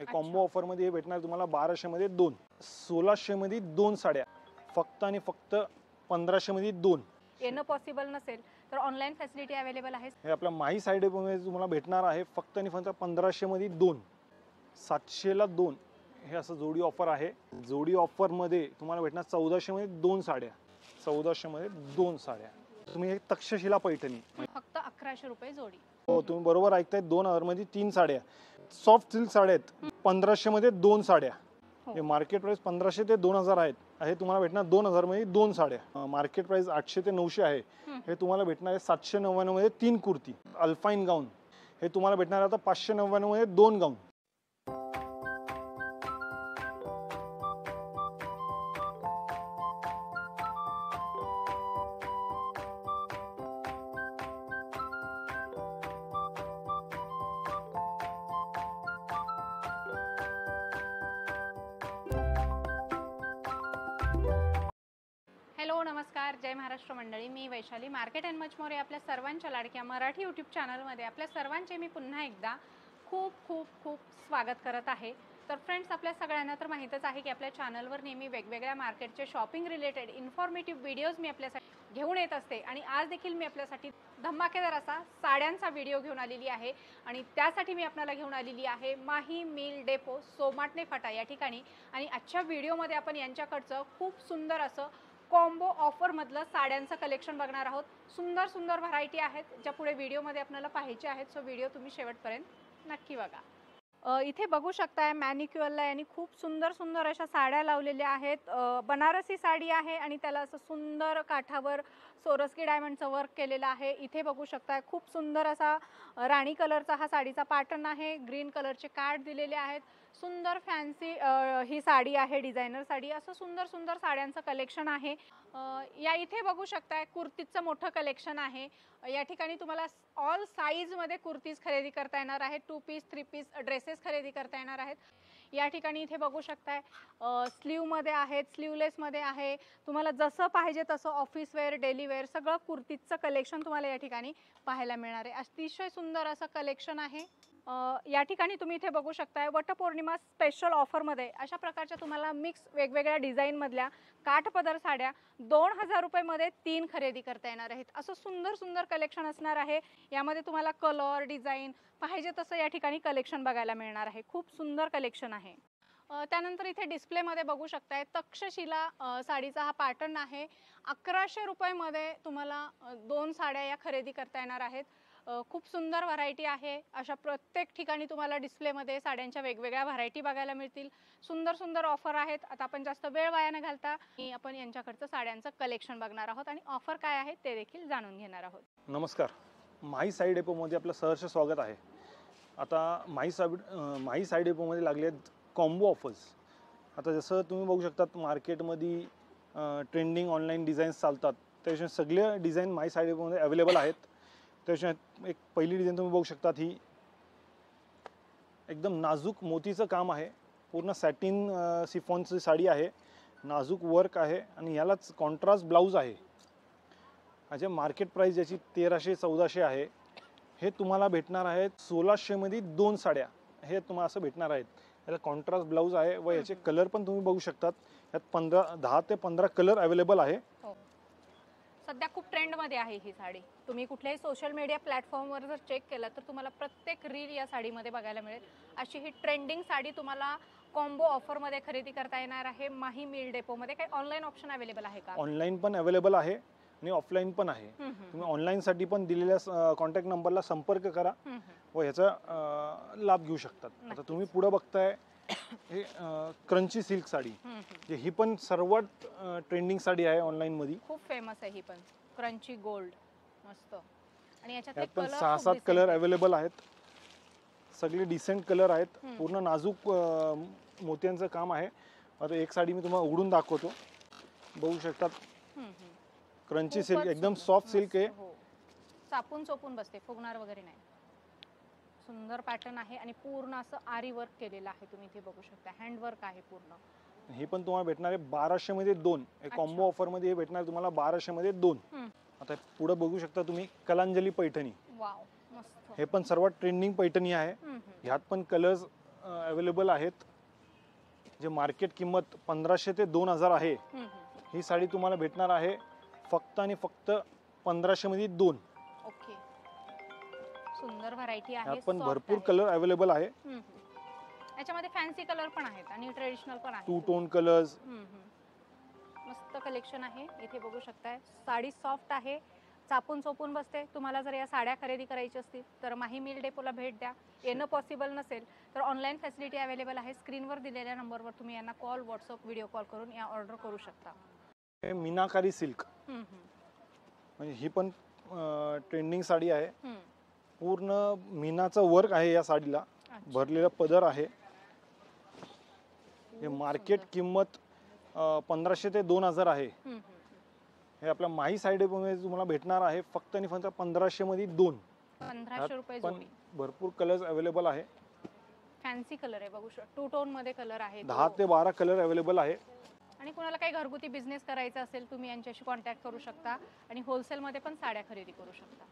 हे combo offer मध्ये हे भेटणार तुम्हाला 1200 मध्ये 2, 1600 मध्ये 2 साड्या, फक्त आणि फक्त 1500 मध्ये 2. येणं पॉसिबल नसेल तर ऑनलाईन फॅसिलिटी अवेलेबल आहे. हे आपल्या माही साइड मध्ये तुम्हाला भेटणार आहे फक्त आणि फक्त 1500 मध्ये 2, 700 ला 2. हे असं जोडी ऑफर आहे. जोडी ऑफर मध्ये तुम्हाला भेटणार 1400 मध्ये 2 साड्या, 1400 मध्ये 2 साड्या. तुम्ही एक तक्षशिला पैठणी फक्त 1100 रुपये जोडी. हो तुम्ही बरोबर ऐकताय. 2000 मध्ये 3 साड्या, सॉफ्ट सिल्क साड्या आहेत. 1500 मध्ये 2 साड्या. हे मार्केट प्राइस 1500 ते 2000 आहेत. हे तुम्हाला भेटणार 2000 मध्ये 2 साड्या. मार्केट प्राइस 800 ते 900 आहे. हे तुम्हाला भेटणार आहे 799 मध्ये 3 कुर्ती. अल्फाइन गाऊन हे तुम्हाला भेटणार आता 599 मध्ये 2 गाऊन. हॅलो नमस्कार, जय महाराष्ट्र मंडळी. मी Vaishali. Market and much more या आपल्या सर्वांच्या लाडक्या मराठी यूट्यूब चॅनलमध्ये आपल्या सर्वांचे मी पुन्हा एकदा खूप खूप खूप स्वागत करत आहे. तर फ्रेंड्स, आपल्या सगळ्यांना तर माहीतच आहे की आपल्या चॅनलवर नेहमी वेगवेगळ्या मार्केटचे शॉपिंग रिलेटेड इन्फॉर्मेटिव्ह व्हिडिओज मी आपल्यासाठी घेऊन येत असते. आणि आज देखील मी आपल्यासाठी धमाकेदार असा साड्यांचा व्हिडिओ घेऊन आलेली आहे. आणि त्यासाठी मी आपल्याला घेऊन आलेली आहे माही मिल डेपो सोमाटणे फाटा या ठिकाणी. आणि आजच्या व्हिडिओमध्ये आपण यांच्याकडचं खूप सुंदर असं कॉम्बो ऑफर मधलं साड्यांचं कलेक्शन बघणार आहोत. सुंदर सुंदर व्हरायटी आहेत ज्या पुढे व्हिडिओमध्ये आपल्याला पाहायचे आहेत. सो व्हिडिओ तुम्ही शेवटपर्यंत नक्की बघा. इथे बघू शकताय मॅनिक्युअरला यांनी खूप सुंदर सुंदर अशा साड्या लावलेल्या आहेत. बनारसी साडी आहे आणि त्याला असं सुंदर काठावर सोरस्की डायमंडचं वर्क केलेलं आहे. इथे बघू शकताय खूप सुंदर असा राणी कलरचा हा साडीचा पॅटर्न आहे. ग्रीन कलरचे कार्ड दिलेले आहेत. सुंदर फॅन्सी ही साडी आहे, डिझायनर साडी. असं सुंदर सुंदर साड्यांचं कलेक्शन आहे. या इथे बघू शकताय कुर्तीचं मोठं कलेक्शन आहे. या ठिकाणी तुम्हाला ऑल साईजमध्ये कुर्तीज खरेदी करता येणार आहेत. 2 पीस 3 पीस ड्रेसेस खरेदी करता येणार आहेत. या ठिकाणी इथे बघू शकताय स्लीवमध्ये आहेत, स्लीवलेसमध्ये आहे. तुम्हाला जसं पाहिजे तसं ऑफिस वेअर, डेली वेअर सगळं कुर्तीचं कलेक्शन तुम्हाला या ठिकाणी पाहायला मिळणार आहे. अतिशय सुंदर असं कलेक्शन आहे. या ठिकाणी तुम्ही इथे बघू शकताय वटपौर्णिमा स्पेशल ऑफरमध्ये अशा प्रकारच्या तुम्हाला मिक्स वेगवेगळ्या डिझाईनमधल्या काठपदर साड्या 2000 रुपयामध्ये 3 खरेदी करता येणार आहेत. असं सुंदर सुंदर कलेक्शन असणार आहे. यामध्ये तुम्हाला कलर, डिझाईन पाहिजे तसं या ठिकाणी कलेक्शन बघायला मिळणार आहे. खूप सुंदर कलेक्शन आहे. त्यानंतर इथे डिस्प्लेमध्ये बघू शकताय तक्षशिला साडीचा हा पॅटर्न आहे. 1100 रुपयामध्ये तुम्हाला 2 साड्या या खरेदी करता येणार आहेत. खूप सुंदर व्हरायटी आहे. अशा प्रत्येक ठिकाणी तुम्हाला डिस्प्लेमध्ये साड्यांच्या वेगवेगळ्या व्हरायटी बघायला मिळतील. सुंदर सुंदर ऑफर आहेत. आता आपण जास्त वेळ वाया न घालता आपण यांच्याकडचं साड्यांचं कलेक्शन बघणार आहोत आणि ऑफर काय आहे ते देखील जाणून घेणार आहोत. नमस्कार, माही साइड डेपोमध्ये आपलं सहर्ष स्वागत आहे. आता माही साइड डेपोमध्ये लागलेत कॉम्बो ऑफर्स. आता जसं तुम्ही बघू शकता मार्केटमध्ये ट्रेंडिंग ऑनलाईन डिझाईन्स चालतात, त्याच्यामुळे सगळे डिझाईन माही साइड डेपोमध्ये अवेलेबल आहेत. त्याच्यात एक पहिली डिझाईन तुम्ही बघू शकता, ही एकदम नाजूक मोतीचं काम आहे. पूर्ण सॅटिन सिफॉनची साडी आहे. नाजूक वर्क आहे आणि यालाच कॉन्ट्रास्ट ब्लाऊज आहे. म्हणजे मार्केट प्राइस याची 1300-1400 आहे. हे तुम्हाला भेटणार आहे 1600 मध्ये 2 साड्या. हे तुम्हाला असं भेटणार आहेत. याला कॉन्ट्रास्ट ब्लाऊज आहे व याचे कलर पण तुम्ही बघू शकतात. यात 10 ते 15 कलर अवेलेबल आहे. सध्या खूप ट्रेंडमध्ये आहे ही साडी. तुम्ही कुठल्याही सोशल मीडिया प्लॅटफॉर्मवर जर चेक केलं तर तुम्हाला प्रत्येक रील या साडीमध्ये बघायला मिळेल. अशी ही ट्रेंडिंग साडी तुम्हाला कॉम्बो ऑफरमध्ये खरेदी करता येणार आहे माही मिल डेपोमध्ये. काही ऑनलाईन ऑप्शन अवेलेबल आहे का? ऑनलाईन पण अवेलेबल आहे आणि ऑफलाईन पण आहे. तुम्ही ऑनलाईनसाठी पण दिलेल्या कॉन्टॅक्ट नंबरला संपर्क करा व ह्याचा लाभ घेऊ शकतात. आता तुम्ही पुढे बघताय हे क्रंची सिल्क साडी. ही पण सर्वात ट्रेंडिंग साडी आहे ऑनलाईन मध्ये. खूप फेमस आहे ही पण. क्रंची गोल्ड मस्त. आणि याच्यात पण 6-7 कलर अवेलेबल आहेत. सगळे डिसेंट कलर आहेत. पूर्ण नाजूक मोत्यांचं काम आहे. आता एक साडी मी तुम्हाला उघडून दाखवतो. बघू शकतात क्रंची सिल्क, एकदम सॉफ्ट सिल्क आहे. चापून चोपून बसते, फुगणार वगैरे नाही. सुंदर पॅटर्न आहे आणि पूर्ण असं आरी वर्क केलेलं आहे. तुम्ही इथे बघू शकता हँड वर्क आहे पूर्ण. हे पण तुम्हाला भेटणार आहे 1200 मध्ये 2. कॉम्बो ऑफर मध्ये हे भेटणार तुम्हाला 1200 मध्ये 2. आता पुढे बघू शकता तुम्ही कलांजली पैठणी. वाव मस्त. हे पण सर्वात ट्रेंडिंग पैठणी आहे. ह्यात पण कलर्स अवेलेबल आहेत. जे मार्केट किंमत 1500 ते 2000 आहे, ही साडी तुम्हाला भेटणार आहे फक्त आणि फक्त 1500 मध्ये 2. ओके, सुंदर व्हरायटी आहे. यात पण soft भरपूर आहे. कलर अवेलेबल आहे. याच्यामध्ये फॅन्सी कलर पण आहेत आणि ट्रेडिशनल पण आहेत. 2 टोन कलर्स. मस्त कलेक्शन आहे. इथे बघू शकताय, साडी सॉफ्ट आहे, चापून चोपून बसते. तुम्हाला जर या साड्या खरेदी करायची असतील तर माही मिल डेपोला भेट द्या. येणं पॉसिबल नसेल तर ऑनलाईन फॅसिलिटी अवेलेबल आहे. स्क्रीनवर दिलेल्या नंबरवर तुम्ही यांना कॉल, व्हॉट्सअप, व्हिडिओ कॉल करून या ऑर्डर करू शकता. हे मीनाकारी सिल्क, म्हणजे ही पण ट्रेंडिंग साडी आहे. पूर्ण मीनाचं वर्क आहे या साडीला, भरलेला पदर आहे. हे मार्केट किंमत 1500 ते 2000 आहे. हे आपल्या माही साईडमध्ये तुम्हाला भेटणार आहे फक्त आणि फक्त 1500 मध्ये 2. 1500 रुपये पण जोडी. भरपूर कलर्स अवेलेबल आहे. फॅन्सी कलर आहे, बघू शकता. 2 टोन मध्ये कलर आहे. 10 ते 12 कलर अवेलेबल आहे. आणि कोणाला काही घरगुती बिझनेस करायचा असेल तुम्ही यांच्याशी कॉन्टॅक्ट करू शकता आणि होलसेल मध्ये पण साड्या खरेदी करू शकता.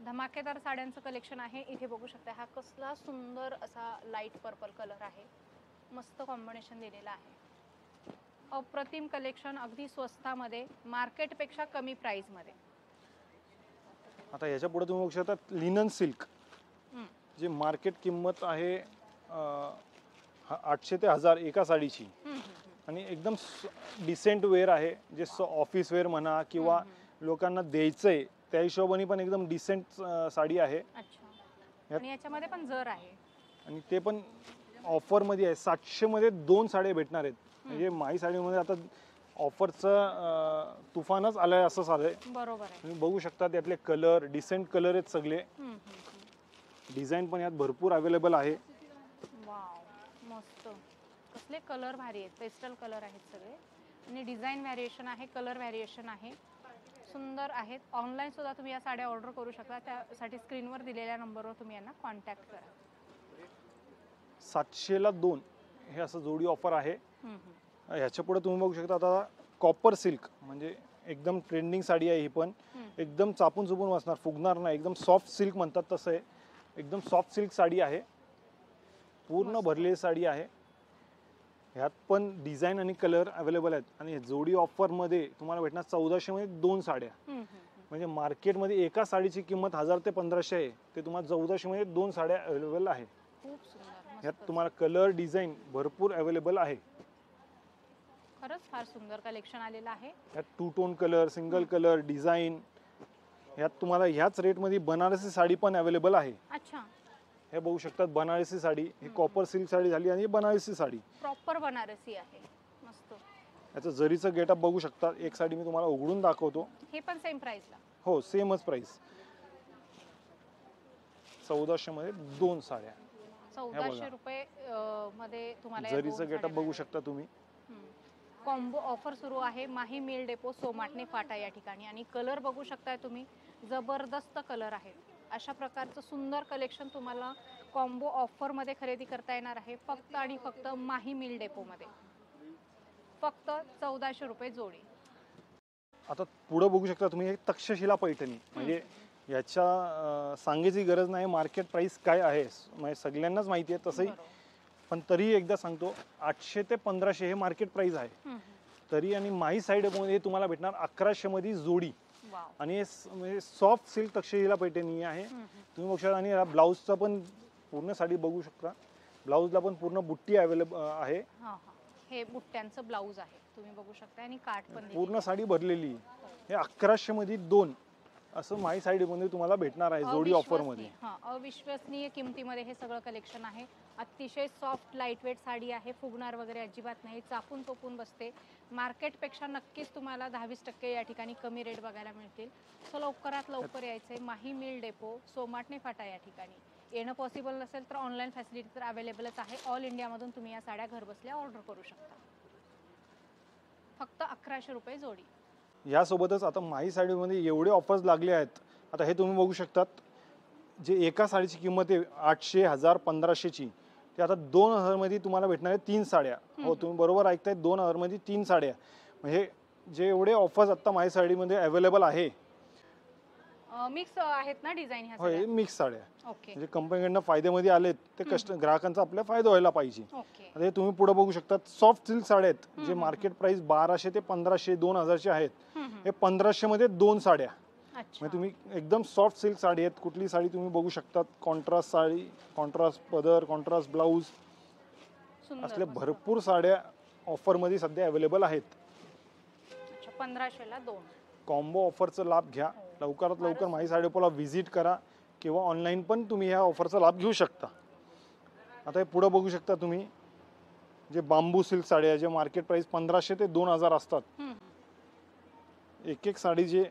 धमाकेदार साड्यांचं कलेक्शन आहे. इथे बघू शकता, हा कसला सुंदर असा लाईट पर्पल कलर आहे. मस्त कॉम्बिनेशन दिलेलं आहे. अप्रतिम कलेक्शन, अगदी स्वस्तामध्ये, मार्केटपेक्षा कमी प्राइस मध्ये. आता याच्या पुढे तुम्ही बघू शकता लिनन सिल्क, जे मार्केट किंमत आहे 800 ते 1000 एका साडीची. आणि एकदम डिसेंट वेअर आहे, जे ऑफिस वेअर म्हणा किंवा लोकांना द्यायचंय त्या हिशोबाने पण एकदम डिसेंट साडी आहे. अच्छा, आणि याच्यामध्ये पण जर आहे आणि ते पण ऑफर मध्ये आहे. 700 मध्ये 2 साड्या भेटणार आहेत. म्हणजे माही साडीमध्ये आता ऑफरचं तुफानच आलंय असं झालंय. बरोबर आहे. तुम्ही बघू शकता त्यातले कलर डिसेंट कलर आहेत सगळे. डिझाईन पण यात भरपूर अवेलेबल आहे. वाव, मस्त. कसले कलर भारी आहेत. पेस्टल कलर आहेत सगळे आणि डिझाईन व्हॅरिएशन आहे, कलर व्हॅरिएशन आहे, सुंदर आहेत. ऑनलाईन सुद्धा तुम्ही या साड्या ऑर्डर करू शकता. त्यासाठी स्क्रीनवर दिलेल्या नंबरवर तुम्ही यांना कॉन्टॅक्ट करा. 700 ला 2 हे असं जोडी ऑफर आहे. ह्याच्या पुढे तुम्ही बघू शकता आता कॉपर सिल्क, म्हणजे एकदम ट्रेंडिंग साडी आहे. ही पण एकदम चापून चुपून वाचणार, फुगणार नाही. एकदम सॉफ्ट सिल्क म्हणतात तसं आहे. एकदम सॉफ्ट सिल्क साडी आहे, पूर्ण भरलेली साडी आहे. ह्यात पण डिझाईन आणि कलर अवेलेबल आहेत. आणि जोडी ऑफर मध्ये तुम्हाला भेटणार 1400 मध्ये 2 साड्या. म्हणजे मार्केटमध्ये एका साडीची किंमत 1000 ते 1500 आहे, ते तुम्हाला 1400 मध्ये 2 साड्या अवेलेबल आहे. खूप सुंदर. ह्यात तुम्हाला कलर डिझाईन भरपूर अवेलेबल आहे. खरंच फार सुंदर कलेक्शन आलेलं आहे. ह्यात 2 tone colour, single colour, design. ह्यात तुम्हाला ह्याच रेटमध्ये बनारसी साडी पण अवेलेबल आहे. अच्छा, हे बघू शकतात बनारसी साडी. ही कॉपर सिल्क साडी झाली आणि ही बनारसी साडी प्रॉपर बनारसी आहे. मस्त. याचं जरीचं गेटअप बघू शकता. एक साडी मी तुम्हाला उघडून दाखवतो. हे पण सेम प्राइसला. हो, सेमच प्राइस. 1400 मध्ये 2 साड्या. 1400 रुपये मध्ये तुम्हाला जरीचं गेटअप बघू शकता तुम्ही. कॉम्बो ऑफर सुरू आहे माही मिल डेपो सोमाटणे फाटा या ठिकाणी. आणि कलर बघू शकताय तुम्ही, जबरदस्त कलर आहेत. अशा प्रकारचं सुंदर कलेक्शन तुम्हाला कॉम्बो ऑफर मध्ये खरेदी करता येणार आहे फक्त आणि फक्त माही मिल डेपो मध्ये. फक्त 1400 रुपये जोडी. आता पुढे बघू शकता तुम्ही एक तक्षशिला पैठणी. म्हणजे याच्या सांगायची गरज नाही मार्केट प्राइस काय आहे, म्हणजे सगळ्यांनाच माहिती आहे तसंही. पण तरी एकदा सांगतो, 800 ते 1500 हे मार्केट प्राइस आहे. तरी आणि माही साईड मध्ये तुम्हाला भेटणार 1100 मध्ये जोडी. आणि म्हणजे सॉफ्ट सिल्क तक्षशिला पैठणी आहे. तुम्ही बघू शकता. आणि ब्लाउजचा पण पूर्ण साडी बघू शकता. ब्लाउजला पण पूर्ण बुट्टी अवेलेबल आहे. हे बुट्ट्यांचं ब्लाउज आहे, तुम्ही बघू शकता. आणि काठ पण पूर्ण साडी भरलेली. हे 1100 मध्ये 2 असं माही साईड मध्ये तुम्हाला भेटणार आहे जोडी ऑफर मध्ये. अविश्वसनीय किमतीमध्ये हे सगळं कलेक्शन आहे. अतिशय सॉफ्ट लाईट वेट साडी आहे, फुगणार वगैरे अजिबात नाही, चापून चोपून बसते. मार्केटपेक्षा नक्कीच तुम्हाला 10-20% या ठिकाणी कमी रेट बघायला मिळतील. सो लवकरात लवकर यायचंय माही मिल डेपो सोमाटणे फाटा या ठिकाणी. येणं पॉसिबल नसेल तर ऑनलाईन फॅसिलिटी तर अवेलेबलच आहे. ऑल इंडियामधून तुम्ही या साड्या घर बसल्या ऑर्डर करू शकता. फक्त 1100 रुपये जोडी. यासोबतच आता माही साडीमध्ये एवढे ऑफर्स लागले आहेत. आता हे तुम्ही बघू शकतात, जे एका साडीची किंमत आहे 800, 1000, 1500 ची, ते आता 2000 मध्ये तुम्हाला भेटणार आहे 3 साड्या. हो, तुम्ही बरोबर ऐकताय, 2000 मध्ये 3 साड्या. म्हणजे जे एवढे ऑफर्स आता माही साडीमध्ये अवेलेबल आहे. मिक्स आहेत ना डिझाईन ह्या होय सगळ्या? मिक्स साड्या ओके म्हणजे कंपनीकडनं फायद्यामध्ये आलेत ते ग्राहकांचा आपल्या फायदा व्हायला पाहिजे. ओके. आता हे तुम्ही पुढे बघू शकता सॉफ्ट सिल्क साड्या आहेत जे हम्म, मार्केट प्राइस 1200 ते 1500 2000 आहेत. हम्म. हे 1500 मध्ये 2 साड्या अच्छा. म्हणजे तुम्ही एकदम सॉफ्ट सिल्क साडी आहेत. कुठली साडी तुम्ही बघू शकता, कॉन्ट्रास्ट साडी, कॉन्ट्रास्ट पदर, कॉन्ट्रास्ट ब्लाऊज सुंदर, असल्या मस्त. भरपूर साड्या ऑफरमध्ये सध्या अवेलेबल आहेत. अच्छा, 1500 ला 2. कॉम्बो ऑफरचा लाभ घ्या. लवकरात लवकर माझी साडी शॉपला व्हिजिट करा किंवा ऑनलाईन पण तुम्ही ह्या ऑफरचा लाभ घेऊ शकता. आता हे पुढे बघू शकता तुम्ही जे बांबू सिल्क साड्या जे मार्केट प्राइस 1500 ते 2000 असतात. एक एक साडी जे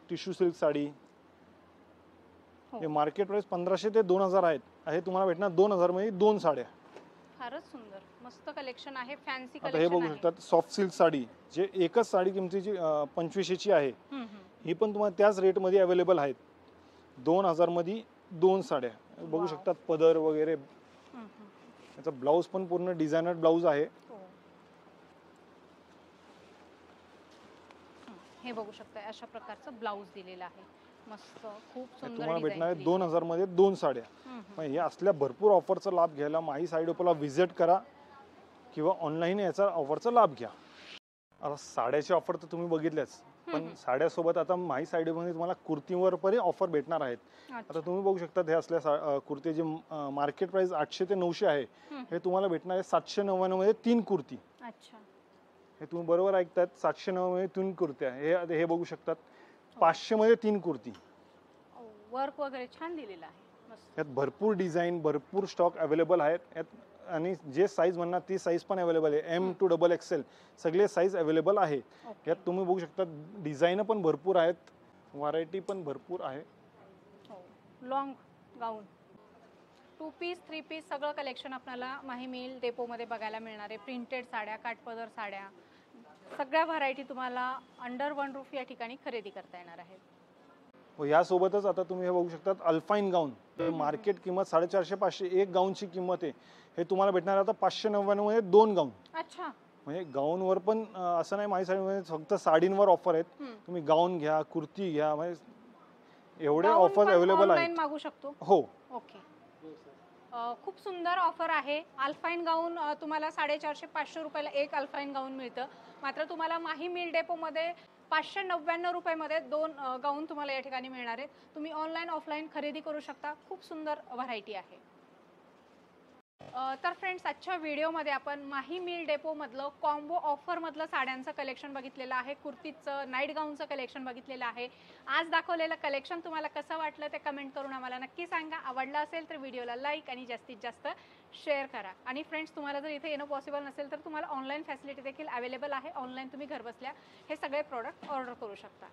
टिश्यू सिल्क साडी हो. हे मार्केट प्राइस 1500 ते 2000 आहेत. हे तुम्हाला भेटणार 2000 मध्ये 2 साड्या. फारच सुंदर मस्त कलेक्शन आहे, फॅन्सी आता हे कलेक्शन बघू आहे. शकता सॉफ्ट सिल्क साडी जे एकच साडी किमतीची 2500 ची आहे. ही पण तुम्हाला त्याच रेटमध्ये अवेलेबल आहेत. 2000 मध्ये 2 साड्या बघू वाव. शकतात. पदर वगैरे याचा ब्लाऊज पण पूर्ण डिझायनर ब्लाऊज आहे. हो. हे बघू शकता अशा प्रकारचं ब्लाऊज दिलेलं आहे. मस्त, खूप हे सुंदर तुम्हाला भेटणार आहे डिझाईन. 2000 मध्ये 2 साड्या. मग हे असल्या भरपूर ऑफरचा लाभ घ्यायला माझी साडी शॉपला व्हिजिट करा किंवा ऑनलाईन याचा ऑफरचा लाभ घ्या. आता साड्याचे ऑफर तर तुम्ही बघितल्याच, पण साड्यासोबत आता माझी साडीमध्ये तुम्हाला कुर्तीवर पण ऑफर भेटणार आहेत. आता तुम्ही बघू शकता हे असल्या कुर्ती जे मार्केट प्राइस 800 ते 900 आहे हे तुम्हाला भेटणार आहे 799 मध्ये 3 कुर्ती. अच्छा. हे तुम्ही बरोबर ऐकतात, 799 मध्ये 3 कुर्त्या. हे बघू शकतात 500 मध्ये 3 कुर्ती. वर्क वगैरे छान दिलेलं आहे. मस्त. यात भरपूर डिझाईन भरपूर स्टॉक अवेलेबल आहेत यात. आणि जे साईज म्हणणार ती साईज पण अवेलेबल आहे. M to XXL सगळे साईज अवेलेबल आहे. ओके. यात तुम्ही बघू शकता डिझाईन पण भरपूर आहेत, व्हरायटी पण भरपूर आहे. लॉंग गाऊन, 2 पीस 3 पीस सगळं कलेक्शन आपल्याला माही मिल डेपोमध्ये बघायला मिळणार आहे. प्रिंटेड साड्या, काठपदर साड्या, सगळ्या व्हरायटी तुम्हाला अंडर वन रूफ या ठिकाणी खरेदी करता येणार आहे. व यासोबतच आता तुम्ही हे बघू शकता अल्फाईन गाऊन. मार्केट किंमत 450-500 एक गाऊनची किंमत आहे. हे तुम्हाला भेटणार आता 599 मध्ये 2 गाऊन. अच्छा. म्हणजे गाऊनवर पण असं नाही माझी साडीमध्ये फक्त साडींवर ऑफर आहेत. तुम्ही गाऊन घ्या, कुर्ती घ्या, म्हणजे एवढे ऑफर अवेलेबल आहेत. ऑनलाईन मागू शकतो. हो. ओके. खूप सुंदर ऑफर आहे. अल्फाईन गाऊन तुम्हाला 450-500 रुपयाला एक अल्फाईन गाऊन मिळतं. मात्र तुम्हाला माही मिल डेपोमध्ये 599 रुपयामध्ये 2 गाऊन तुम्हाला या ठिकाणी मिळणार आहेत. तुम्ही ऑनलाईन ऑफलाईन खरेदी करू शकता. खूप सुंदर व्हरायटी आहे. तर फ्रेंड्स, आजच्या व्हिडिओमध्ये आपण माही मिल डेपोमधलं कॉम्बो ऑफरमधलं साड्यांचं कलेक्शन बघितलेलं आहे. कुर्तीचं, नाईट गाऊनचं कलेक्शन बघितलेलं आहे. आज दाखवलेलं कलेक्शन तुम्हाला कसं वाटलं ते कमेंट करून आम्हाला नक्की सांगा. आवडलं असेल तर व्हिडिओला लाईक आणि जास्तीत जास्त शेअर करा. आणि फ्रेंड्स, तुम्हाला जर इथे येणं पॉसिबल नसेल तर तुम्हाला ऑनलाईन फॅसिलिटी देखील अवेलेबल आहे. ऑनलाईन तुम्ही घरबसल्या हे सगळे प्रोडक्ट ऑर्डर करू शकता.